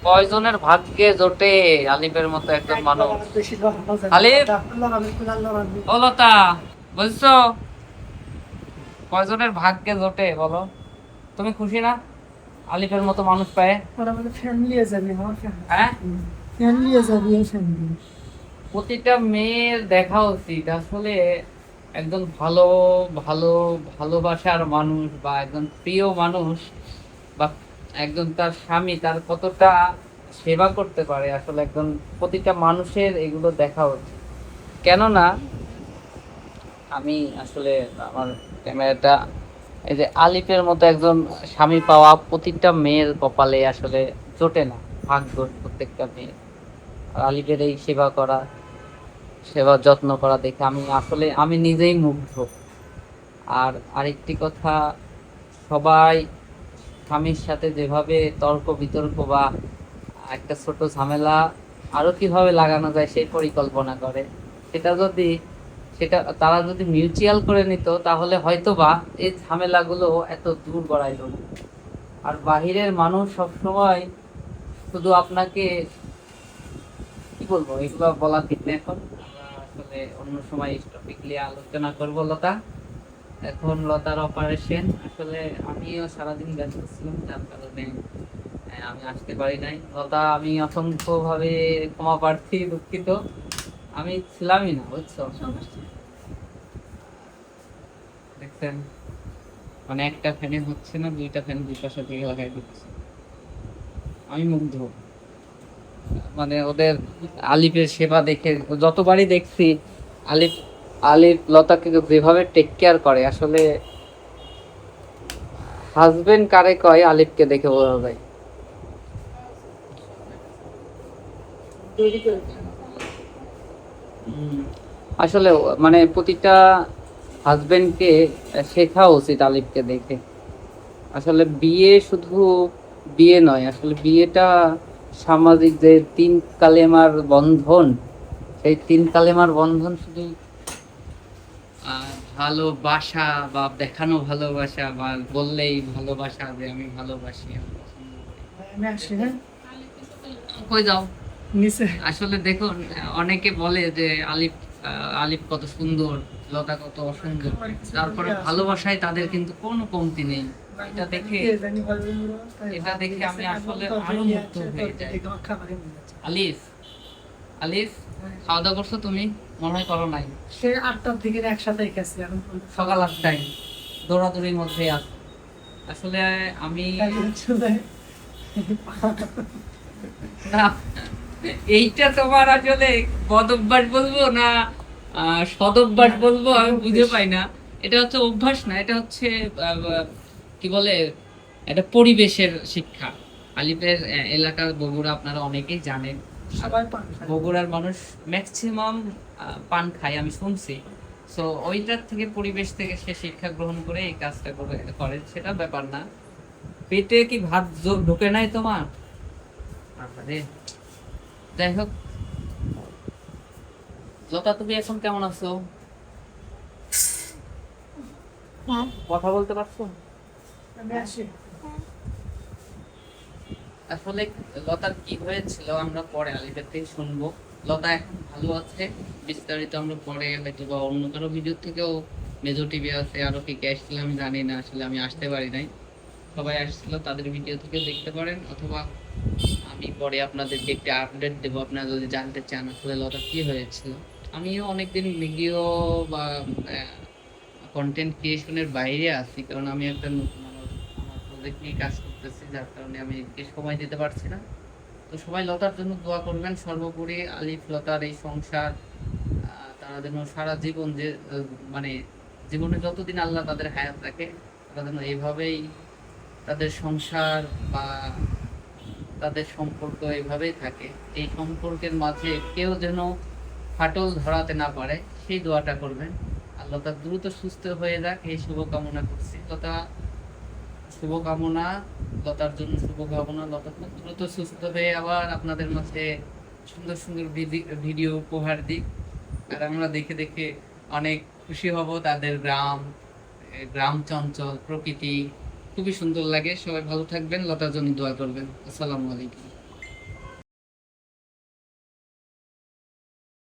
কয়জনের ভাগ্যে জোটে আলিফের মতো একজন মানুষ। আলিফ, ও লতা, বুঝছো কয়জনের ভাগ্যে জোটে বলো? তুমি খুশি না আলিফের মতো মানুষ পায়ে? হ্যাঁ, প্রতিটা মেয়ের দেখা উচিত আসলে একজন ভালো ভালো ভালোবাসার মানুষ বা একজন প্রিয় মানুষ বা একজন তার স্বামী তার কতটা সেবা করতে পারে, আসলে একজন প্রতিটা মানুষের এগুলো দেখা উচিত। কেননা আমি আসলে আমার ক্যামেরাটা, এই যে আলিফের মতো একজন স্বামী পাওয়া প্রতিটা মেয়ের কপালে আসলে জোটে না, ভাগ্য প্রত্যেকটা মেয়ের। আর আলিফের এই সেবা করা, সেবা যত্ন করা দেখে আমি নিজেই মুগ্ধ। আর আরেকটি কথা, সবাই স্বামীর সাথে যেভাবে তর্ক বিতর্ক বা একটা ছোট ঝামেলা আরো কিভাবে লাগানো যায় সেই পরিকল্পনা করে, সেটা যদি তারা যদি মিউচুয়াল করে নিত তাহলে হয়তো বা এই ঝামেলাগুলো এত দূর গড়াইতো না। আর বাহিরের মানুষ সবসময় শুধু আপনাকে, কি বলবো, এগুলো বলা ঠিক না এখন, আমরা আসলে অন্য সময় টপিক নিয়ে আলোচনা করবো লতা। এখন লতার অপারেশন, আসলে আমিও সারাদিন ব্যস্ত ছিলাম, যার কারণে আমি আসতে পারি নাই। লতা, আমি অসংখ্য ভাবে ক্ষমা প্রার্থী, দুঃখিত, আমি ছিলামই না, বুঝছো। দেখছেন, মানে একটা ফ্যানে হচ্ছে না, দুইটা ফ্যান দুই পাশে থেকে লাগাই দিচ্ছে। আমি মুগ্ধ, মানে ওদের আলিফের সেবা দেখে যতবারই দেখছি, আলিফ আলিফ লতাকে যেভাবে টেক কেয়ার করে, আসলে হাজবেন্ড কারে কয় আলিফকে দেখে বোঝা যায়। আসলে মানে প্রতিটা হাজবেন্ডকে শেখা উচিত আলিফকে দেখে। আসলে বিয়ে শুধু বিয়ে নয়, আসলে বিয়েটা সামাজিক যে তিন কালেমার বন্ধন, সেই তিন কালেমার বন্ধন শুধু ভালোবাসা বা দেখানো ভালোবাসা বা বললেই ভালোবাসা যে আমি ভালোবাসি, আমি পছন্দ করি। কই যাও নিচে। আসলে দেখুন, অনেকে বলে যে আলিফ কত সুন্দর, লতা কত অসুন্দর, তারপরে ভালোবাসায় তাদের কিন্তু কোনো কমতি নেই। এটা দেখে আমি আসলে আরো মুগ্ধ হয়ে যাই। আলিফ, আলিফ, খাওয়া দাওয়া করছো তুমি? মনে হয় করো নাই। সে 8টার দিকে একসাথে গেছি, সকাল 8টায় দৌড়াদৌড়ির মধ্যে আছে। আসলে আমি না, এইটা তোমার আসলে বদ অভ্যাস বলবো না সদভ্যাস বলবো, আমি বুঝে পাই না। এটা হচ্ছে অভ্যাস না, এটা হচ্ছে কি বলে, এটা পরিবেশের শিক্ষা। আলিপের এলাকার বগুড়া আপনারা অনেকেই জানেন, বগুড়ার মানুষ ম্যাক্সিমাম পান খায় আমি শুনছি। সো ওইটার থেকে, পরিবেশ থেকে সে শিক্ষা গ্রহণ করে এই কাজটা করে, সেটা ব্যাপার না। পেটে কি ভাত ঢোকে নাই তোমার? আরে যাই হোক, লতা তুমি এখন কেমন আছো? কথা বলতে পারছো? আসলে লতার কি হয়েছিল আমরা পরে আলিপের থেকে শুনবো। লতা এখন ভালো আছে, বিস্তারিত আমরা পরে হয়তো বা অন্য কারো ভিডিও থেকেও, মেজর টিভি আছে, আরো কি কে আসছিল আমি জানি না, আসলে আমি আসতে পারি নাই। সবাই আসছিল, তাদের ভিডিও থেকে দেখতে পারেন, অথবা আমি পরে আপনাদেরকে একটা আপডেট দেবো আপনারা যদি জানতে চান আসলে লতা কি হয়েছিল। আমিও অনেকদিন ভিডিও বা কন্টেন্ট ক্রিয়েশনের বাইরে আছি, কারণ আমি একটা নতুন আমার প্রজেক্ট নিয়ে কাজ করতেছি, যার কারণে আমি এদিকে সময় দিতে পারছি না। তো সবাই লতার জন্য দোয়া করবেন। সর্বোপরি আলিফ লতার এই সংসার, তারা যেন সারা জীবন যে মানে জীবনে যতদিন আল্লাহ তাদের হায়াত রাখে, তারা যেন এইভাবেই তাদের সংসার বা তাদের সম্পর্ক এইভাবেই থাকে। এই সম্পর্কের মাঝে কেউ যেন ফাটল ধরাতে না পারে, সেই দোয়াটা করবেন। আল্লাহ তার দ্রুত সুস্থ হয়ে যাক, এই শুভকামনা করছি। শুভকামনা, লতার জন্য শুভকামনা, লতা খুব দ্রুত সুস্থ হয়ে আবার আপনাদের মাঝে সুন্দর সুন্দর ভিডিও উপহার দিক। আর আমরা দেখে দেখে অনেক খুশি হব। তাদের গ্রাম চঞ্চল প্রকৃতি খুবই সুন্দর লাগে। সবাই ভালো থাকবেন, লতার জন্য দোয়া করবেন। আসসালামু আলাইকুম।